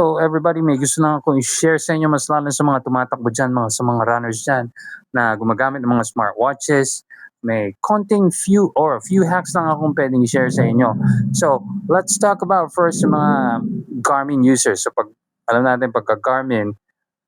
So everybody, may gusto lang akong i-share sa inyo mas lalo sa mga tumatakbo dyan, sa mga runners dyan na gumagamit ng mga smartwatches. May konting few or a few hacks lang akong pwedeng i-share sa inyo. So let's talk about first sa mga Garmin users. So alam natin pagka Garmin,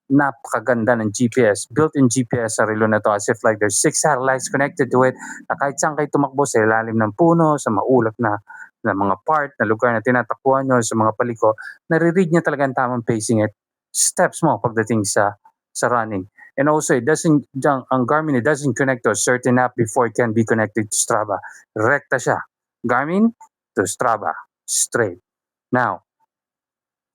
napakaganda ng GPS. Built-in GPS sa relo na to as if like there's 6 satellites connected to it na kahit saan kayo tumakbo sa ilalim ng puno, sa maulap na mga part, na lugar na tinatakbuhan nyo, sa mga paliko, nare-read niya talaga ang tamang pacing at steps mo pagdating sa running. And also, ang Garmin, it doesn't connect to a certain app before it can be connected to Strava. Rekta siya. Garmin to Strava. Straight. Now,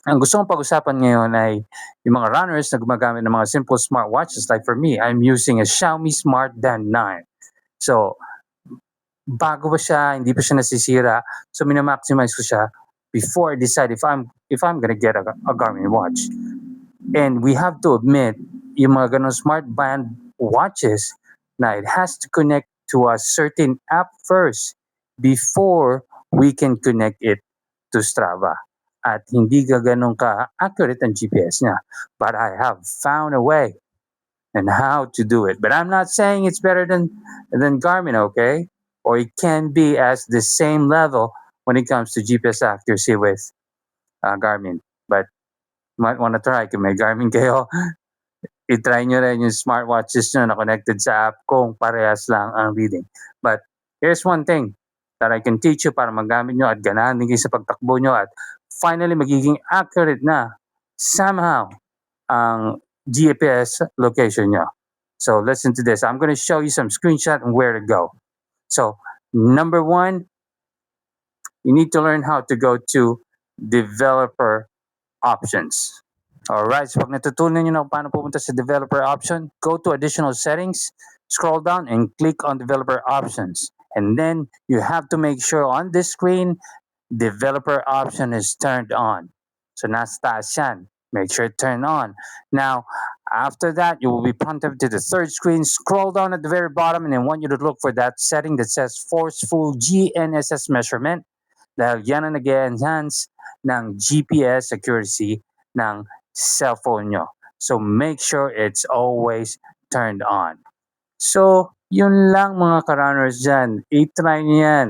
ang gusto kong pag-usapan ngayon ay yung mga runners na gumagamit ng mga simple smartwatches. Like for me, I'm using a Xiaomi Smart Band 9. So, bago pa siya, hindi pa siya nasisira. So, minamaximize ko siya before I decide if I'm gonna get a Garmin watch. And we have to admit, yung mga ganun smart band watches, na it has to connect to a certain app first before we can connect it to Strava. At hindi ganun ka-accurate ang GPS niya. But I have found a way and how to do it. But I'm not saying it's better than Garmin, okay? Or it can be as the same level when it comes to GPS accuracy with Garmin. But you might want to try. Kung may Garmin kayo, i-try nyo rin yung smartwatches nyo na connected sa app kung parehas lang ang reading. But here's one thing that I can teach you para magamit nyo at ganahan din kayo sa pagtakbo nyo at finally magiging accurate na somehow ang GPS location nyo. So listen to this. I'm going to show you some screenshot and where to go. So number 1, you need to learn how to go to developer options. Alright, so pag natutunan nyo na kung paano pupunta sa developer option, go to additional settings, scroll down and click on developer options. And then you have to make sure on this screen, developer option is turned on. So nasa taas yan. Make sure it's turned on. Now, after that, you will be prompted to the third screen. Scroll down at the very bottom and I want you to look for that setting that says forceful GNSS measurement. Dahil yan ang nag-enhance ng GPS accuracy ng cellphone nyo. So make sure it's always turned on. So, yun lang mga ka-runners dyan. I-try nyo yan.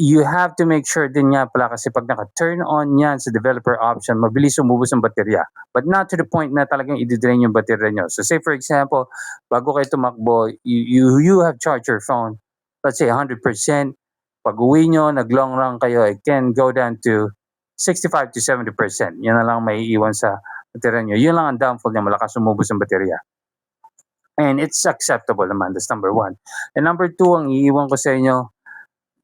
You have to make sure din nga pala kasi pag naka-turn on yan sa developer option, mabilis umubos ang baterya. But not to the point na talagang i-drain yung baterya nyo. So say for example, bago kayo tumakbo, you have charged your phone, let's say 100%. Pag uwi nyo, nag-long run kayo, it can go down to 65 to 70%. Yun na lang may iwan sa baterya nyo. Yun lang ang downfall niya, malakas umubos ang baterya. And it's acceptable naman, that's number 1. And number 2, ang iiwan ko sa inyo,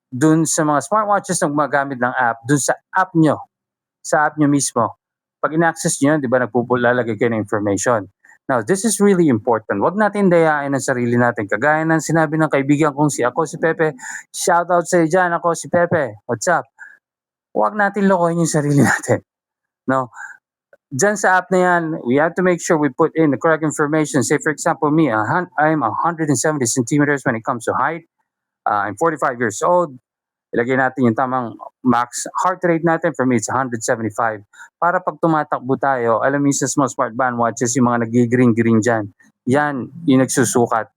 dun sa mga smartwatches na gumagamit ng app, dun sa app nyo mismo, pag in-access nyo, di ba nagpupulalagay kayo ng information. Now, this is really important. Huwag natin dayain ang sarili natin. Kagaya ng sinabi ng kaibigan kong ako si Pepe, shout out sa iyo dyan, ako si Pepe, what's up? Huwag natin lokohin yung sarili natin. No? Dyan sa app na yan, we have to make sure we put in the correct information. Say for example, me, I'm 170 centimeters when it comes to height. I'm 45 years old. Ilagay natin yung tamang max heart rate natin. For me, it's 175. Para pag tumatakbo tayo, alam mo sa smart band watches, yung mga nag-green dyan, yan yung nagsusukat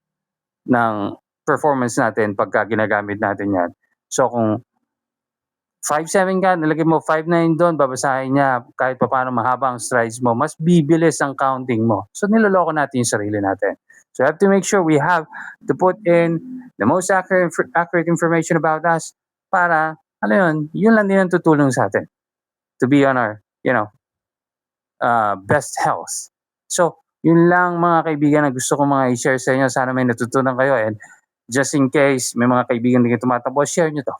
ng performance natin pagka ginagamit natin yan. So kung 5'7 ka, nalagay mo 5'9 doon, babasahin niya kahit pa paano mahaba ang strides mo, mas bibilis ang counting mo. So niloloko natin yung sarili natin. So we have to make sure we have to put in the most accurate information about us para, yun lang din ang tutulong sa atin to be on our, best health. So, yun lang mga kaibigan na gusto ko mga i-share sa inyo. Sana may natutunan kayo and just in case may mga kaibigan din kayo tumatakbo, share nyo to.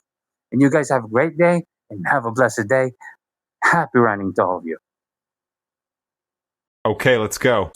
And you guys have a great day and have a blessed day. Happy running to all of you. Okay, let's go.